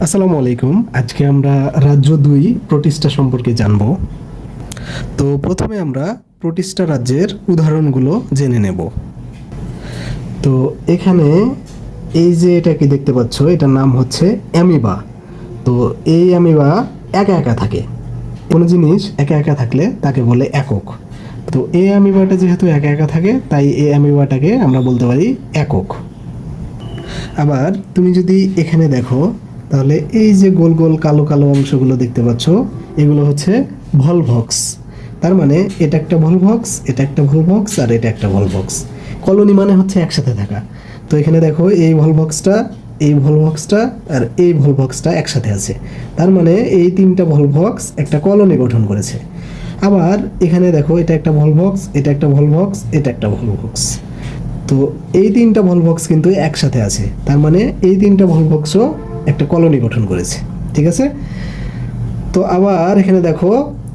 আসসালামু আলাইকুম। আজকে আমরা রাজ্য 2 প্রোটিস্টা সম্পর্কে জানব। তো প্রথমে আমরা প্রোটিস্টা রাজ্যের উদাহরণগুলো জেনে নেব। তো এখানে এই যে এটাকে দেখতে পাচ্ছ, এটার নাম হচ্ছে অ্যামিবা। তো এই অ্যামিবা একা একা থাকে। কোনো জিনিস একা একা থাকলে তাকে বলে একক। তো এই অ্যামিবাটা যেহেতু একা একা থাকে, তাই এই অ্যামিবাটাকে আমরা বলতে পারি একক। আবার তুমি যদি এখানে দেখো, তাহলে এই যে গোল গোল কালো কালো অংশগুলো দেখতে পাচ্ছ, এগুলো হচ্ছে ভলভক্স। তার মানে এটা একটা ভলভক্স, এটা একটা ভলভক্স, আর এটা একটা ভলভক্স। কলোনি মানে হচ্ছে একসাথে থাকা। তো এখানে দেখো এই ভলভক্সটা, এই ভলভক্সটা আর এই ভলভক্সটা একসাথে আছে। তার মানে এই তিনটা ভলভক্স একটা কলোনি গঠন করেছে। আবার এখানে দেখো, এটা একটা ভলভক্স, এটা একটা ভলভক্স, এটা একটা ভলভক্স। তো এই তিনটা ভলভক্স কিন্তু একসাথে আছে। তার মানে এই তিনটা ভলভক্সও একটা কলোনি গঠন করেছে। ঠিক আছে? তো আবার এখানে দেখো,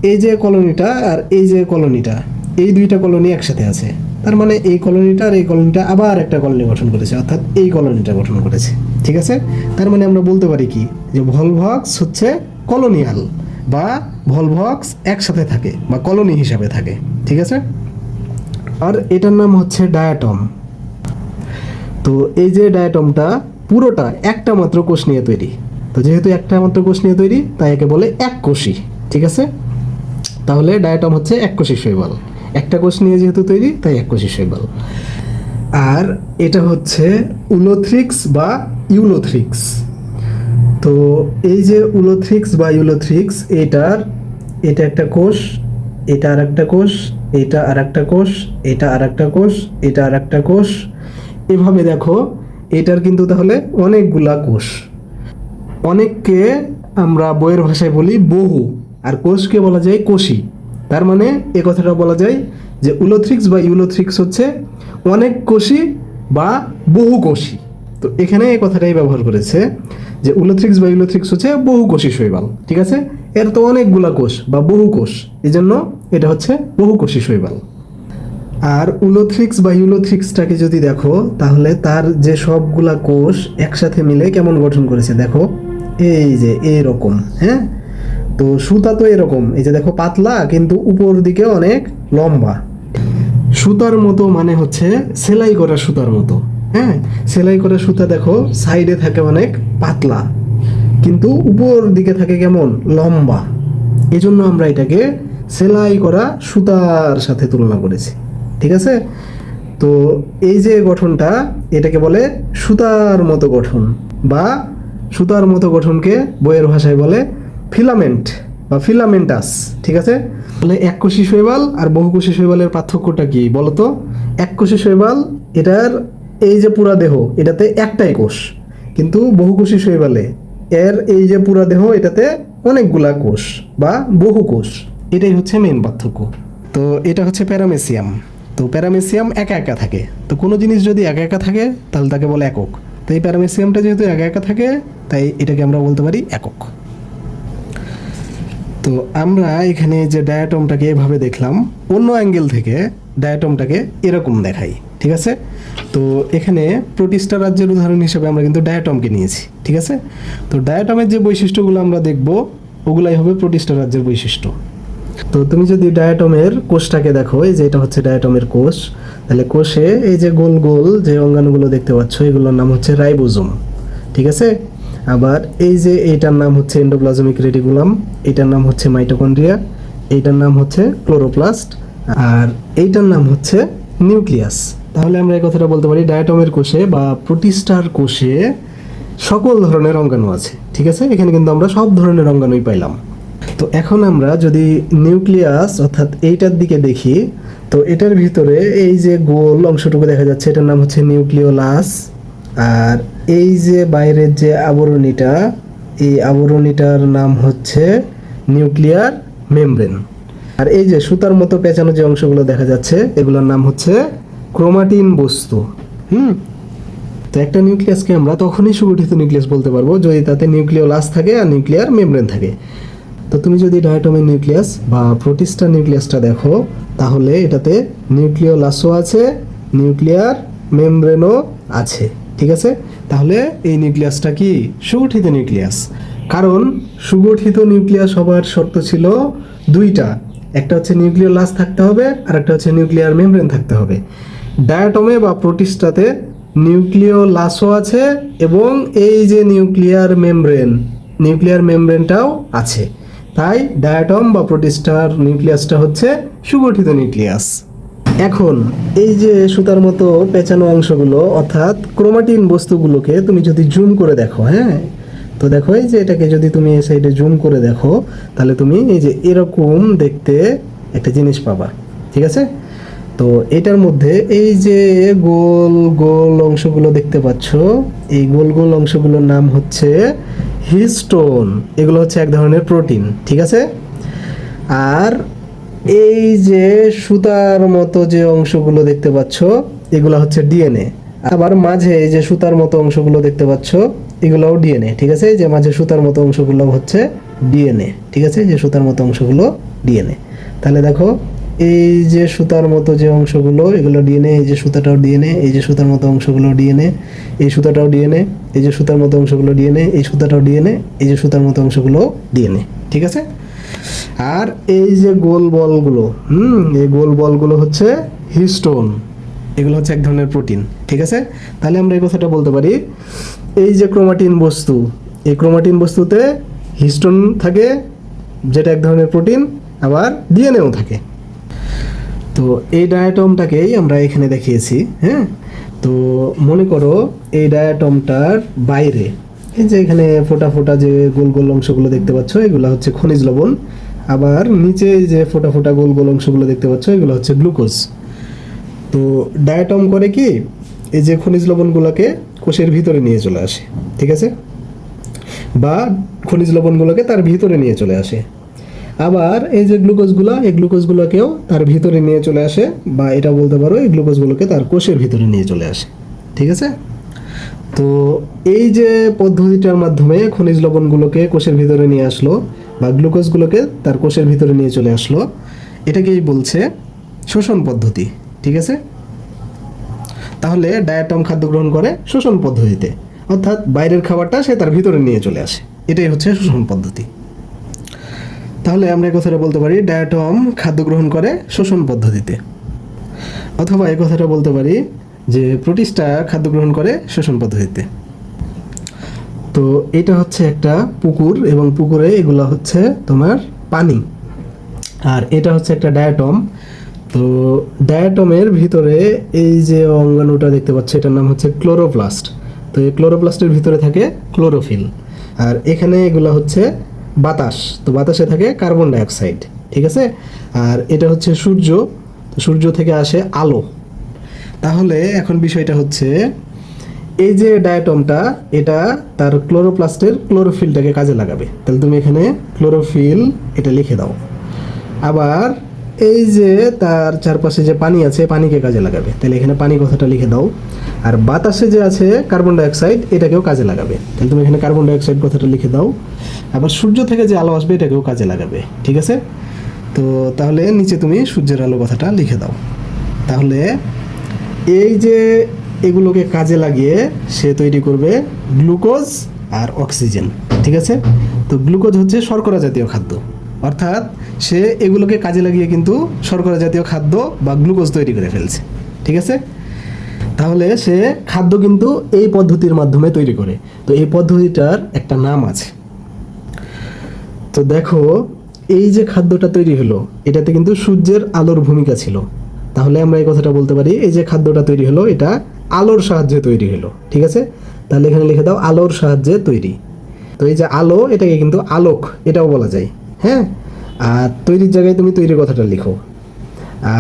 এই যে কলোনিটা আর এই যে কলোনিটা, এই দুইটা কলোনি একসাথে আছে। তার মানে এই কলোনিটা আর এই কলোনিটা আবার একটা কলোনি গঠন করেছে, অর্থাৎ এই কলোনিটা গঠন করেছে। ঠিক আছে? তার মানে আমরা বলতে পারি কি, যে ভলভক্স হচ্ছে কলোনিয়াল, বা ভলভক্স একসাথে থাকে বা কলোনি হিসাবে থাকে। ঠিক আছে? আর এটার নাম হচ্ছে ডায়াটম। তো এই যে ডায়াটমটা পুরোটা একটা মাত্র কোষ নিয়ে তৈরি। তো যেহেতু একটা মাত্র কোষ নিয়ে তৈরি, তাই একে বলে এককোষী। ঠিক আছে? তাহলে ডায়াটম হচ্ছে এককোষী শৈবাল। একটা কোষ নিয়ে যেহেতু তৈরি, তাই এককোষী শৈবাল। আর এটা হচ্ছে উলোথ্রিক্স বা ইউলোথ্রিক্স। তো এই যে উলোথ্রিক্স বা ইউলোথ্রিক্স, এটা একটা কোষ, এটা আর একটা কোষ, এটা আর একটা কোষ, এটা আর একটা কোষ, এটা আর একটা কোষ। এভাবে দেখো, এটার কিন্তু তাহলে অনেকগুলা কোষ। অনেককে আমরা বইয়ের ভাষায় বলি বহু, আর কোষকে বলা যায় কোষী। তার মানে এ কথাটা বলা যায় যে উলোথ্রিক্স বা ইউলোথ্রিক্স হচ্ছে অনেক কোষী বা বহু কোষী। তো এখানে এই কথাটাই ব্যবহার করেছে যে উলোথ্রিক্স বা ইউলোথ্রিক্স হচ্ছে বহু কোষী শৈবাল। ঠিক আছে? এর তো অনেকগুলা কোষ বা বহু কোষ, এই জন্য এটা হচ্ছে বহু কোষী শৈবাল। আর উলোথ্রিক্স বা ইউলোথ্রিক্সটাকে যদি দেখো, তাহলে তার যে সবগুলা কোষ একসাথে মিলে কেমন গঠন করেছে দেখো, এই যে এরকম। হ্যাঁ, তো সুতা তো এরকম, এই যে দেখো পাতলা, কিন্তু উপর দিকে অনেক লম্বা। সুতার মতো মানে হচ্ছে সেলাই করা সুতার মতো। হ্যাঁ, সেলাই করা সুতা দেখো সাইডে থাকে অনেক পাতলা, কিন্তু উপর দিকে থাকে কেমন লম্বা। এই জন্য আমরা এটাকে সেলাই করা সুতার সাথে তুলনা করেছি। ঠিক আছে? তো এই যে গঠনটা, এটাকে বলে সুতার মতো গঠন, বা সুতার মতো গঠনকে বইয়ের ভাষায় বলে ফিলামেন্ট বা ফিলামেন্টাস। ঠিক আছে? তাহলে এককোষী শৈবাল আর বহুকোষী শৈবালের পার্থক্যটা কি বলতো? এককোষী শৈবাল, এটার এই যে পুরা দেহ, এটাতে একটাই কোষ, কিন্তু বহুকোষী শৈবালে এর এই যে পুরা দেহ, এটাতে অনেকগুলা কোষ বা বহু কোষ। এটাই হচ্ছে মেন পার্থক্য। তো এটা হচ্ছে প্যারামেসিয়াম। তো প্যারামেসিয়াম একা একা থাকে। তো কোনো জিনিস যদি একা একা থাকে, তাহলে তাকে বলে একক। তো এই প্যারামেসিয়ামটা যেহেতু একা একা থাকে, তাই এটাকে আমরা বলতে পারি একক। তো আমরা এখানে যে ডায়াটমটাকে এভাবে দেখলাম, অন্য অ্যাঙ্গেল থেকে ডায়াটমটাকে এরকম দেখাই। ঠিক আছে? তো এখানে প্রোটিস্টা রাজ্যের উদাহরণ হিসেবে আমরা কিন্তু ডায়াটমকে নিয়েছি। ঠিক আছে? তো ডায়াটমের যে বৈশিষ্ট্যগুলো আমরা দেখব, ওগুলাই হবে প্রোটিস্টা রাজ্যের বৈশিষ্ট্য। তো তুমি যদি ডায়াটমের কোষটাকে দেখো, এই যে এটা হচ্ছে ডায়াটমের কোষ, তাহলে কোষে এই যে গোল গোল যে অঙ্গাণুগুলো দেখতে পাচ্ছ, এগুলোর নাম হচ্ছে রাইবোজোম। ঠিক আছে? আবার এই যে এইটার নাম হচ্ছে এন্ডোপ্লাজমিক রেটিকুলাম, এইটার নাম হচ্ছে মাইটোকন্ড্রিয়া, এইটার নাম হচ্ছে ক্লোরোপ্লাস্ট, আর এইটার নাম হচ্ছে নিউক্লিয়াস। তাহলে আমরা এই কথাটা বলতে পারি, ডায়াটমের কোষে বা প্রোটিস্টার কোষে সকল ধরনের অঙ্গাণু আছে। ঠিক আছে? এখানে কিন্তু আমরা সব ধরনের অঙ্গাণুই পাইলাম। তো এখন আমরা যদি নিউক্লিয়াস অর্থাৎ এইটার দিকে দেখি, তো এটার ভিতরে এই যে গোল অংশটুকু দেখা যাচ্ছে, এটার নাম হচ্ছে নিউক্লিওলাস। আর এই যে বাইরের যে আবরণীটা, এই আবরণীটার নাম হচ্ছে নিউক্লিয়ার মেমব্রেন। আর এই যে সুতার মতো পেঁচানো যে অংশগুলো দেখা যাচ্ছে, এগুলোর নাম হচ্ছে ক্রোমাটিন বস্তু। তো একটা নিউক্লিয়াসকে আমরা তখনই সুগঠিত নিউক্লিয়াস বলতে পারবো যদি তাতে নিউক্লিওলাস থাকে আর নিউক্লিয়ার মেমব্রেন থাকে। তো তুমি যদি ডায়াটমের নিউক্লিয়াস বা প্রোটিস্টা নিউক্লিয়াসটা দেখো, তাহলে এটাতে নিউক্লিওলাসও আছে, নিউক্লিয়ার মেমব্রেনও আছে। ঠিক আছে? তাহলে এই নিউক্লিয়াসটা কি সুগঠিত নিউক্লিয়াস। কারণ সুগঠিত নিউক্লিয়াস হবার শর্ত ছিল দুইটা, একটা হচ্ছে নিউক্লিওলাস থাকতে হবে আর একটা হচ্ছে নিউক্লিয়ার মেমব্রেন থাকতে হবে। ডায়াটমে বা প্রোটিস্টাতে নিউক্লিওলাসও আছে এবং এই যে নিউক্লিয়ার মেমব্রেনটাও আছে। তাই ডায়াটম বা প্রোটিস্টার নিউক্লিয়াসটা হচ্ছে সুগঠিত নিউক্লিয়াস। এখন এই যে সুতার মতো পেঁচানো অংশগুলো অর্থাৎ ক্রোমাটিন বস্তুগুলোকে তুমি যদি জুম করে দেখো, হ্যাঁ, তো দেখো এই যে এটাকে যদি তুমি এই সাইডে জুম করে দেখো তাহলে তুমি এই যে এরকম দেখতে একটা জিনিস পাবা। ঠিক আছে? তো এটার মধ্যে এই যে গোল গোল অংশগুলো দেখতে পাচ্ছ, এই গোল গোল অংশগুলোর নাম হচ্ছে হিস্টোন। এগুলো হচ্ছে এক ধরনের প্রোটিন। ঠিক আছে? আর এই যে সুতার মতো যে অংশগুলো দেখতে পাচ্ছ এগুলো হচ্ছে ডিএনএ। আবার মাঝে এই যে সুতার মতো অংশগুলো দেখতে পাচ্ছ এগুলোও ডিএনএ। ঠিক আছে? এই যে মাঝে সুতার মতো অংশগুলো হচ্ছে ডিএনএ। ঠিক আছে? এই যে সুতার মতো অংশগুলো ডিএনএ। তাহলে দেখো এই যে সুতার মতো যে অংশগুলো এগুলো ডিএনএ, এই যে সুতাটাও ডিএনএ, এই যে সুতার মতো অংশগুলো ডিএনএ, এই সুতাটাও ডিএনএ, এই যে সুতার মতো অংশগুলো ডিএনএ, এই সুতাটাও ডিএনএ, এই যে সুতার মতো অংশগুলো ডিএনএ। ঠিক আছে? আর এই যে গোল বলগুলো, এই গোল বলগুলো হচ্ছে হিস্টোন। এগুলো হচ্ছে এক ধরনের প্রোটিন। ঠিক আছে? তাহলে আমরা এই কথাটা বলতে পারি, এই যে ক্রোমাটিন বস্তু, এই ক্রোমাটিন বস্তুতে হিস্টোন থাকে যেটা এক ধরনের প্রোটিন, আবার ডিএনএও থাকে। তো এই ডায়াটমটাকেই আমরা এখানে দেখিয়েছি। হ্যাঁ, তো মনে করো এই ডায়াটমটার বাইরে এই যে এখানে ফোটা ফোটা যে গোল গোল অংশগুলো দেখতে পাচ্ছ এগুলো হচ্ছে খনিজ লবণ, আবার নিচে যে ফোটা ফোটা গোল গোল অংশগুলো দেখতে পাচ্ছ এগুলো হচ্ছে গ্লুকোজ। তো ডায়াটম করে কি, এই যে খনিজ লবণগুলোকে কোষের ভিতরে নিয়ে চলে আসে। ঠিক আছে? বা খনিজ লবণগুলোকে তার ভিতরে নিয়ে চলে আসে। আবার এই যে গ্লুকোজগুলো, এই গ্লুকোজগুলোকেও তার ভিতরে নিয়ে চলে আসে, বা এটা বলতে পারো এই গ্লুকোজগুলোকে তার কোষের ভিতরে নিয়ে চলে আসে। ঠিক আছে? তো এই যে পদ্ধতিটার মাধ্যমে খনিজ লবণগুলোকে কোষের ভিতরে নিয়ে আসলো বা গ্লুকোজগুলোকে তার কোষের ভিতরে নিয়ে চলে আসলো, এটাকেই বলছে শোষণ পদ্ধতি। ঠিক আছে? তাহলে ডায়াটম খাদ্য গ্রহণ করে শোষণ পদ্ধতিতে, অর্থাৎ বাইরের খাবারটা সে তার ভিতরে নিয়ে চলে আসে। এটাই হচ্ছে শোষণ পদ্ধতি। তাহলে আমরা এই কথাটা বলতে পারি ডায়াটম খাদ্য গ্রহণ করে শোষণ পদ্ধতিতে, অথবা এই কথাটা বলতে পারি যে প্রোটিস্টা খাদ্য গ্রহণ করে শোষণ পদ্ধতিতে। তো এটা হচ্ছে একটা পুকুর এবং পুকুরে এগুলো হচ্ছে তোমার পানি, আর এটা হচ্ছে একটা ডায়াটম। তো ডায়াটমের ভিতরে এই যে অঙ্গাণুটা দেখতে পাচ্ছ এটার নাম হচ্ছে ক্লোরোপ্লাস্ট। তো এই ক্লোরোপ্লাস্টের ভিতরে থাকে ক্লোরোফিল, আর এখানে এগুলো হচ্ছে বাতাস। তো বাতাসে থাকে কার্বন ডাইঅক্সাইড। ঠিক আছে? আর এটা হচ্ছে সূর্য, সূর্য থেকে আসে আলো। তাহলে এখন বিষয়টা হচ্ছে এই যে ডায়াটমটা এটা তার ক্লোরোপ্লাস্টের ক্লোরোফিলটাকে কাজে লাগাবে। তাহলে তুমি এখানে ক্লোরোফিল এটা লিখে দাও। আবার এই যে তার চারপাশে যে পানি আছে পানিকে কাজে লাগাবে, তাহলে এখানে পানি কথাটা লিখে দাও। আর বাতাসে যে আছে কার্বন ডাইঅক্সাইড এটাকেও কাজে লাগাবে, তাহলে তুমি এখানে কার্বন ডাইঅক্সাইড কথাটা লিখে দাও। আবার সূর্য থেকে যে আলো আসবে এটাকেও কাজে লাগাবে। ঠিক আছে? তো তাহলে নিচে তুমি সূর্যের আলো কথাটা লিখে দাও। তাহলে এই যে এগুলোকে কাজে লাগিয়ে সে তৈরি করবে গ্লুকোজ আর অক্সিজেন। ঠিক আছে? তো গ্লুকোজ হচ্ছে শর্করা জাতীয় খাদ্য, অর্থাৎ সে এগুলোকে কাজে লাগিয়ে কিন্তু শর্করা জাতীয় খাদ্য বা গ্লুকোজ তৈরি করে ফেলছে। ঠিক আছে? তাহলে সে খাদ্য কিন্তু এই পদ্ধতির মাধ্যমে তৈরি করে। তো এই পদ্ধতিটার একটা নাম আছে। তো দেখো এই যে খাদ্যটা তৈরি হলো এটাতে কিন্তু সূর্যের আলোর ভূমিকা ছিল। তাহলে আমরা এই কথাটা বলতে পারি এই যে খাদ্যটা তৈরি হলো এটা আলোর সাহায্যে তৈরি হলো। ঠিক আছে? তাহলে এখানে লিখে দাও আলোর সাহায্যে তৈরি। তো এই যে আলো এটাকে কিন্তু আলোক এটাও বলা যায়। হ্যাঁ, আর তৈরির জায়গায় তুমি তৈরির কথাটা লিখো।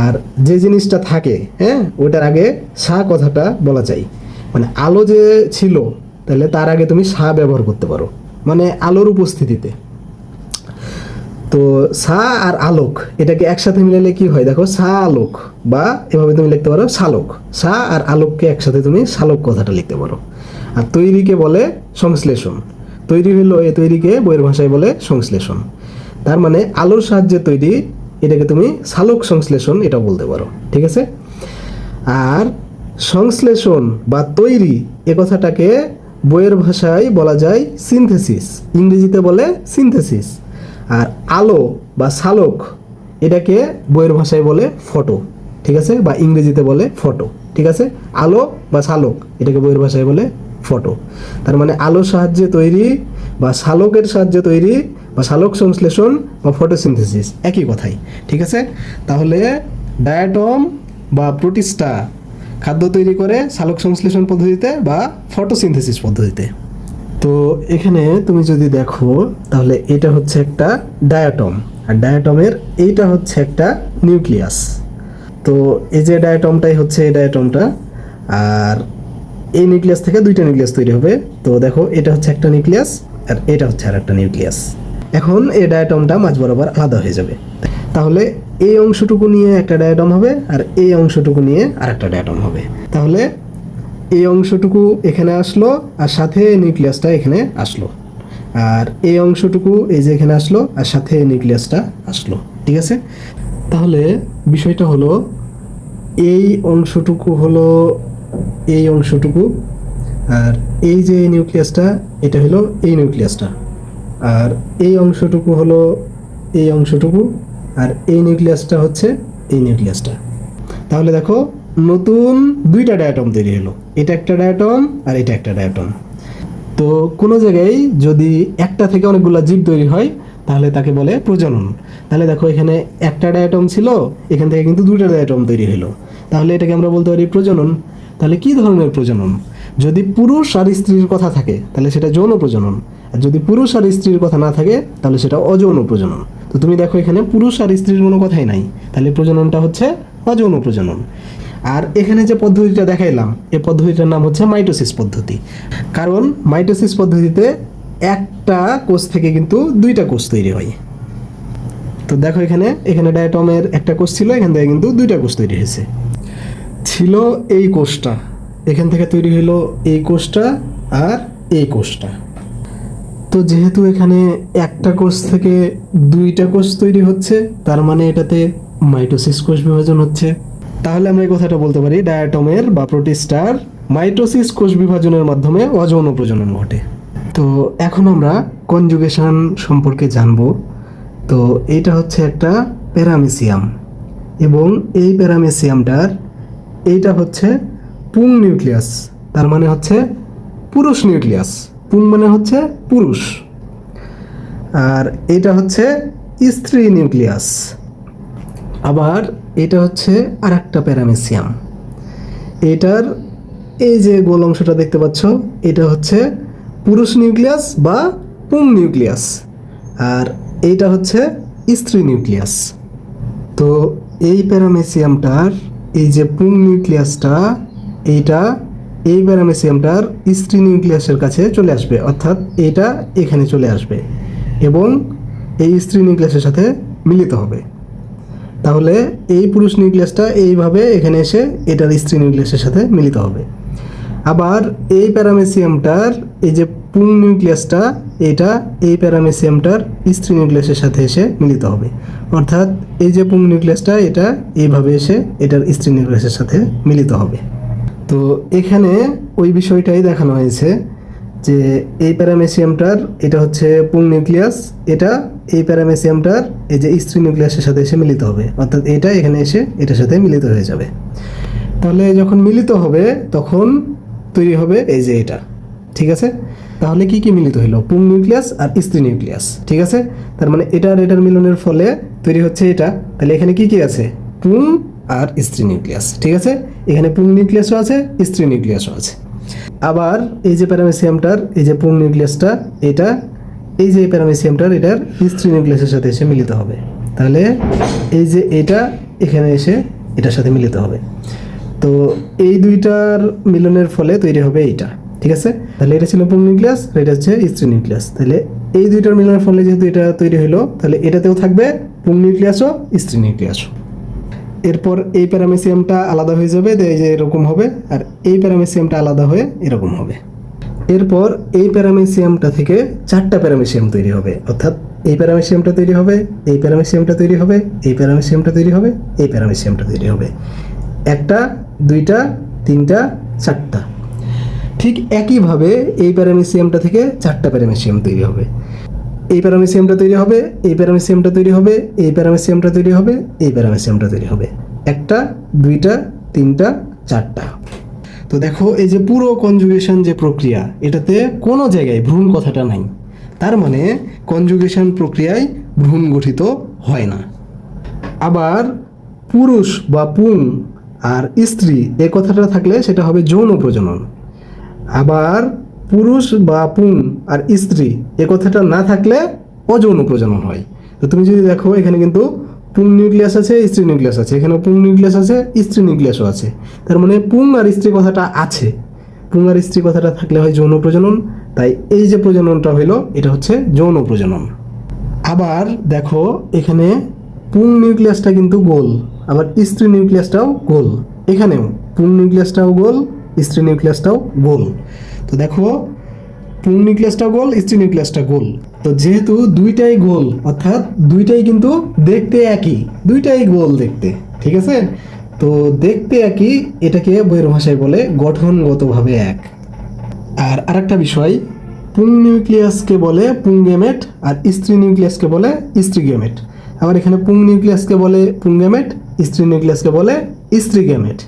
আর যে জিনিসটা থাকে, হ্যাঁ, ওটার আগে সা কথাটা বলা চাই। মানে আলো যে ছিল তাহলে তার আগে তুমি সা ব্যবহার করতে পারো, মানে আলোর উপস্থিতিতে। তো সা আর আলোক এটাকে একসাথে মিলালে কি হয় দেখো, সা আলোক, বা এভাবে তুমি লিখতে পারো শালোক। সা আর আলোককে একসাথে তুমি শালোক কথাটা লিখতে পারো। আর তৈরিকে বলে সংশ্লেষণ। তৈরি হলো এই তৈরিকে বইয়ের ভাষায় বলে সংশ্লেষণ। তার মানে আলোর সাহায্যে তৈরি এটাকে তুমি শালোক সংশ্লেষণ এটা বলতে পারো। ঠিক আছে? আর সংশ্লেষণ বা তৈরি এ কথাটাকে বইয়ের ভাষায় বলা যায় সিনথেসিস, ইংরেজিতে বলে সিনথেসিস। আর আলো বা সালোক এটাকে বইয়ের ভাষায় বলে ফটো, ঠিক আছে, বা ইংরেজিতে বলে ফটো, ঠিক আছে। আলো বা সালোক এটাকে বইয়ের ভাষায় বলে ফটো। তার মানে আলোর সাহায্যে তৈরি বা সালোকের সাহায্যে তৈরি বা সালোক সংশ্লেষণ বা ফটোসিনথেসিস একই কথাই, ঠিক আছে। তাহলে ডায়াটম বা প্রোটিস্টা খাদ্য তৈরি করে সালোক সংশ্লেষণ পদ্ধতিতে বা ফটোসিনথেসিস পদ্ধতিতে। তো এখানে তুমি যদি দেখো তাহলে এটা হচ্ছে একটা ডায়াটম, আর ডায়াটমের এইটা হচ্ছে একটা নিউক্লিয়াস। তো এই যে ডায়াটমটাই হচ্ছে এই ডায়াটমটা, আর এই নিউক্লিয়াস থেকে দুইটা নিউক্লিয়াস তৈরি হবে। তো দেখো এটা হচ্ছে একটা নিউক্লিয়াস আর এটা হচ্ছে আর একটা নিউক্লিয়াস। এখন এই ডায়াটমটা মাঝ বরাবর আলাদা হয়ে যাবে। তাহলে এই অংশটুকু নিয়ে একটা ডায়াটম হবে আর এই অংশটুকু নিয়ে আর একটা ডায়াটম হবে। তাহলে এই অংশটুকু এখানে আসলো আর সাথে নিউক্লিয়াসটা এখানে আসলো, আর এই অংশটুকু এই যে এখানে আসলো আর সাথে নিউক্লিয়াসটা আসলো, ঠিক আছে। তাহলে বিষয়টা হলো এই অংশটুকু হলো এই অংশটুকু, আর এই যে নিউক্লিয়াসটা এটা হলো এই নিউক্লিয়াসটা, আর এই অংশটুকু হলো এই অংশটুকু, আর এই নিউক্লিয়াসটা হচ্ছে এই নিউক্লিয়াসটা। তাহলে দেখো নতুন দুইটা ডায়াটম তৈরি হলো, এটা একটা ডায়াটম আর এটা একটা ডায়াটম। তো কোনো জায়গায় যদি একটা থেকে অনেকগুলো জীব তৈরি হয় তাহলে তাকে বলে প্রজনন। তাহলে দেখো এখানে একটা ডায়াটম ছিল, এখান থেকে কিন্তু দুইটা ডায়াটম তৈরি হলো, তাহলে এটাকে আমরা বলতে পারি প্রজনন। তাহলে কি ধরনের প্রজনন? যদি পুরুষ আর স্ত্রীর কথা থাকে তাহলে সেটা যৌন প্রজনন, আর যদি পুরুষ আর স্ত্রীর কথা না থাকে তাহলে সেটা অযৌন প্রজনন। তো তুমি দেখো এখানে পুরুষ আর স্ত্রীর কোনো কথাই নাই, তাহলে প্রজননটা হচ্ছে অযৌন প্রজনন। আর এখানে যে পদ্ধতিটা দেখাইলাম এই পদ্ধতিটার নাম হচ্ছে মাইটোসিস পদ্ধতি, কারণ মাইটোসিস পদ্ধতিতে একটা কোষ থেকে কিন্তু দুইটা কোষ তৈরি হয়। তো দেখো এখানে এখানে ডায়াটমের একটা কোষ ছিল, এখান থেকে কিন্তু দুইটা কোষ তৈরি হয়েছে। ছিল এই কোষটা, এখান থেকে তৈরি হলো এই কোষটা আর এই কোষটা। তো যেহেতু এখানে একটা কোষ থেকে দুইটা কোষ তৈরি হচ্ছে তার মানে এটাতে মাইটোসিস কোষ বিভাজন হচ্ছে। তাহলে আমরা এই কথাটা বলতে পারি ডায়াটমের বা প্রোটিস্টার মাইটোসিস কোষ বিভাজনের মাধ্যমে অযৌন প্রজনন ঘটে। তো এখন আমরা কনজুগেশন সম্পর্কে জানব। তো এইটা হচ্ছে একটা প্যারামেসিয়াম, এবং এই প্যারামেসিয়ামটার এইটা হচ্ছে পুং নিউক্লিয়াস, তার মানে হচ্ছে পুরুষ নিউক্লিয়াস। পুং মানে হচ্ছে পুরুষ, আর এটা হচ্ছে স্ত্রী নিউক্লিয়াস। আবার এটা হচ্ছে আর একটা প্যারামেসিয়াম, এটার এই যে গোল অংশটা দেখতে পাচ্ছ এটা হচ্ছে পুরুষ নিউক্লিয়াস বা পুং নিউক্লিয়াস, আর এইটা হচ্ছে স্ত্রী নিউক্লিয়াস। তো এই প্যারামেসিয়ামটার এই যে পুং নিউক্লিয়াসটা এইটা এই প্যারামেসিয়ামটার স্ত্রী নিউক্লিয়াসের কাছে চলে আসবে, অর্থাৎ এটা এখানে চলে আসবে এবং এই স্ত্রী নিউক্লিয়াসের সাথে মিলিত হবে। তাহলে এই পুরুষ নিউক্লিয়াসটা এইভাবে এখানে এসে এটার স্ত্রী নিউক্লিয়াসের সাথে মিলিত হবে। আবার এই প্যারামেসিয়ামটার এই যে পুং নিউক্লিয়াসটা এটা এই প্যারামেসিয়ামটার স্ত্রী নিউক্লিয়াসের সাথে এসে মিলিত হবে, অর্থাৎ এই যে পুং নিউক্লিয়াসটা এটা এইভাবে এসে এটার স্ত্রী নিউক্লিয়াসের সাথে মিলিত হবে। তো এখানে ওই বিষয়টাই দেখানো হয়েছে যে এই প্যারামেসিয়ামটার এটা হচ্ছে পুং নিউক্লিয়াস, এটা এই প্যারামেসিয়ামটার এই যে স্ত্রী নিউক্লিয়াসের সাথে এসে মিলিত হবে, অর্থাৎ এটা এখানে এসে এটার সাথে মিলিত হয়ে যাবে। তাহলে যখন মিলিত হবে তখন তৈরি হবে এই যে এটা, ঠিক আছে। তাহলে কি কি মিলিত হলো? পুং নিউক্লিয়াস আর স্ত্রী নিউক্লিয়াস, ঠিক আছে। তার মানে এটা আর এটার মিলনের ফলে তৈরি হচ্ছে এটা। তাহলে এখানে কি কি আছে? পুং আর স্ত্রী নিউক্লিয়াস, ঠিক আছে। এখানে পুং নিউক্লিয়াসও আছে, স্ত্রী নিউক্লিয়াসও আছে। আবার এই যে প্যারামেসিয়ামটার এই যে পুং নিউক্লিয়াসটা এটা এই যে প্যারামেসিয়ামটার এটার স্ত্রী নিউক্লিয়াসের সাথে এসে মিলিত হবে, তাহলে এই যে এটা এখানে এসে এটার সাথে মিলিত হবে। তো এই দুইটার মিলনের ফলে তৈরি হবে এইটা, ঠিক আছে। তাহলে এটা ছিল পুং নিউক্লিয়াস আর এটা হচ্ছে স্ত্রী নিউক্লিয়াস। তাহলে এই দুইটার মিলনের ফলে যেহেতু এটা তৈরি হলো তাহলে এটাতেও থাকবে পুং নিউক্লিয়াসও স্ত্রী নিউক্লিয়াসও। এরপর এই প্যারামেসিয়ামটা আলাদা হয়ে যাবে, এই যে এরকম হবে, আর এই প্যারামেসিয়ামটা আলাদা হয়ে এরকম হবে। এরপর এই প্যারামেসিয়ামটা থেকে চারটা প্যারামেসিয়াম তৈরি হবে, অর্থাৎ এই প্যারামেসিয়ামটা তৈরি হবে, এই প্যারামেসিয়ামটা তৈরি হবে, এই প্যারামেসিয়ামটা তৈরি হবে, এই প্যারামেসিয়ামটা তৈরি হবে। একটা, দুইটা, তিনটা, চারটা। ঠিক একইভাবে এই প্যারামিসিয়ামটা থেকে চারটা প্যারামিসিয়াম তৈরি হবে। এই প্যারামিসিয়ামটা তৈরি হবে, এই প্যারামিসিয়ামটা তৈরি হবে, এই প্যারামিসিয়ামটা তৈরি হবে, এই প্যারামিসিয়ামটা তৈরি হবে। একটা, দুইটা, তিনটা, চারটা। তো দেখো এই যে পুরো কনজুগেশন যে প্রক্রিয়া, এটাতে কোনো জায়গায় ভ্রূণ কথাটা নাই। তার মানে কনজুগেশন প্রক্রিয়ায় ভ্রূণ গঠিত হয় না। আবার পুরুষ বা পুং আর স্ত্রী এ কথাটা থাকলে সেটা হবে যৌন প্রজনন। আবার পুরুষ বা পুং আর স্ত্রী এ কথাটা না থাকলে অযৌন প্রজনন হয়। তো তুমি যদি দেখো এখানে কিন্তু পুং নিউক্লিয়াস আছে, স্ত্রী নিউক্লিয়াস আছে, এখানে পুং নিউক্লিয়াস আছে, স্ত্রী নিউক্লিয়াসও আছে। তার মানে পুং আর স্ত্রী কথাটা আছে। পুং আর স্ত্রী কথাটা থাকলে হয় যৌন প্রজনন। তাই এই যে প্রজননটা হইলো এটা হচ্ছে যৌন প্রজনন। আবার দেখো এখানে পুং নিউক্লিয়াসটা কিন্তু গোল, আবার স্ত্রী নিউক্লিয়াসটাও গোল। এখানেও পুং নিউক্লিয়াসটাও গোল, স্ত্রী নিউক্লিয়াসটাও গোল। তো দেখো পুং নিউক্লিয়াসটা গোল, স্ত্রী নিউক্লিয়াসটা গোল। তো যেহেতু দুইটাই গোল, অর্থাৎ দুইটাই কিন্তু দেখতে একই, দুইটাই গোল দেখতে, ঠিক আছে? তো দেখতে একই, এটাকে বইয়ের ভাষায় বলে গঠনগতভাবে এক। আর আরেকটা বিষয়, পুং নিউক্লিয়াসকে বলে পুংগেমেট আর স্ত্রী নিউক্লিয়াসকে বলে স্ত্রী গেমেট। আবার এখানে পুং নিউক্লিয়াসকে বলে পুংগেমেট, স্ত্রী নিউক্লিয়াসকে বলে স্ত্রী গেমেট।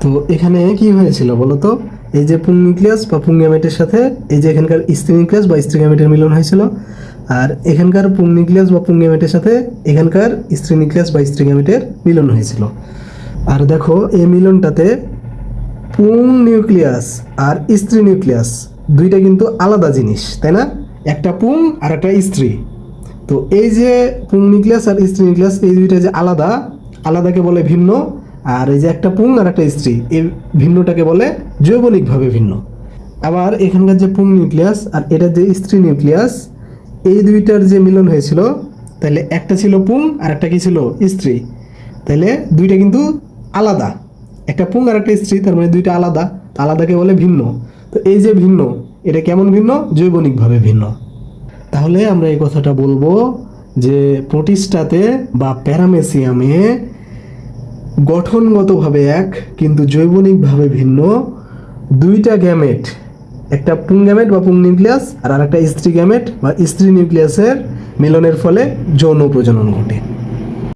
তো এখানে কি হয়েছিল বলো তো? এই যে পুং নিউক্লিয়াস বা পুংগেমেটের সাথে এই যে এখানকার স্ত্রী নিউক্লিয়াস বা স্ত্রী গেমেটের মিলন হয়েছিল, আর এখানকার পুং নিউক্লিয়াস বা পুংগেমেটের সাথে এখানকার স্ত্রী নিউক্লিয়াস বা স্ত্রী গেমেটের মিলন হয়েছিল। আর দেখো এই মিলনটাতে পুং নিউক্লিয়াস আর স্ত্রী নিউক্লিয়াস দুইটা কিন্তু আলাদা জিনিস, তাই না? একটা পুং আর একটা স্ত্রী। তো এই যে পুং নিউক্লিয়াস আর স্ত্রী নিউক্লিয়াস এই দুইটা যে আলাদা, আলাদাকে বলে ভিন্ন। আর এই যে একটা পুং আর একটা স্ত্রী, এই ভিন্নটাকে বলে জৈবনিকভাবে ভিন্ন। আবার এখানকার যে পুং নিউক্লিয়াস আর এটা যে স্ত্রী নিউক্লিয়াস, এই দুইটার যে মিলন হয়েছিল, তাহলে একটা ছিল পুং আর একটা কি ছিল স্ত্রী। তাহলে দুইটা কিন্তু আলাদা, একটা পুং আর একটা স্ত্রী, তার মানে দুইটা আলাদা, আলাদাকে বলে ভিন্ন। তো এই যে ভিন্ন, এটা কেমন ভিন্ন? জৈবনিকভাবে ভিন্ন। তাহলে আমরা এই কথাটা বলবো যে প্রোটিস্টাতে বা প্যারামেসিয়ামে গঠনগতভাবে এক কিন্তু জৈবনিকভাবে ভিন্ন দুইটা গ্যামেট, একটা পুং গ্যামেট বা পুং নিউক্লিয়াস আর একটা স্ত্রী গ্যামেট বা স্ত্রী নিউক্লিয়াসের মিলনের ফলে যৌন প্রজনন ঘটে।